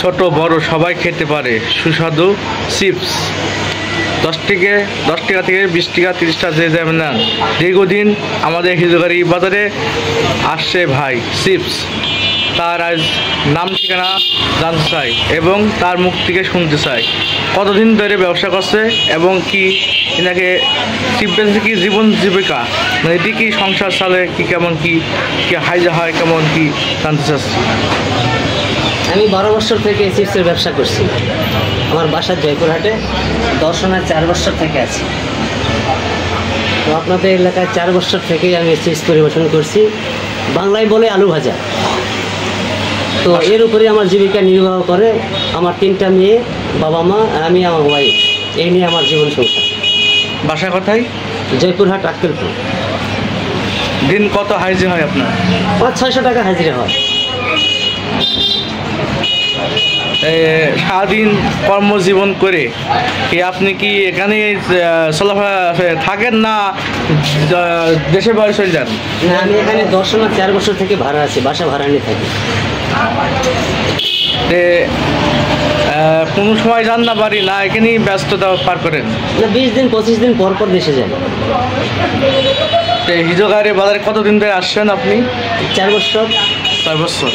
ছোট বড় সবাই খেতে পারে সুস্বাদু চিপস। 10 টাকা থেকে 20 টাকা 30 টাকা যে যেমন নেন। দীর্ঘদিন আমাদের হিজগাড়ি বাজারে আসছে ভাই চিপস। তার আজ নাম ঠিকানা জানতে চাই এবং তার মুখ থেকে শুনতে চাই কতদিন ধরে ব্যবসা করছে এবং কি এনাকে চিপস কি জীবন জীবিকা, মানে এটি কি সংসার চলে কি, কেমন কি হাইজা হয় কেমন কি জানতে চাচ্ছি। আমি 12 বছর থেকে চিপসের ব্যবসা করছি। আমার বাসা জয়পুরহাটে, দর্শনায় 4 বছর থেকে আছি। তো আপনাদের এলাকায় 4 বছর থেকেই আমি চিপস পরিবেশন করছি। বাংলায় বলে আলু ভাজা। তো এর উপরে আমার জীবিকা নির্বাহ করে আমার 3টা মেয়ে, বাবা মা, আমি আমার ওয়াইফ। এই নিয়ে আমার জীবন সংসার। বাসা কোথায়? জয়পুরহাট আক্কেলপুর। দিন কত হাজিরা হয় আপনার? 500-600 টাকা হাজিরা হয়। সারাদিন কর্মজীবন করে কি আপনি কি এখানে চলাফেরা থাকেন না দেশে বাড়ি চলে যান? না, আমি এখানে দর্শনায় 4 বছর থেকে ভাড়া আছি, বাসা ভাড়া নিয়ে থাকি। কোনো সময় যান না বাড়ি, না এখানেই ব্যস্ততা পার করেন? না, 20 দিন 25 দিন পর পর দেশে যাই। হিজগাড়ি বাজারে কতদিন ধরে আসছেন আপনি? 4 বছর। 4 বছর।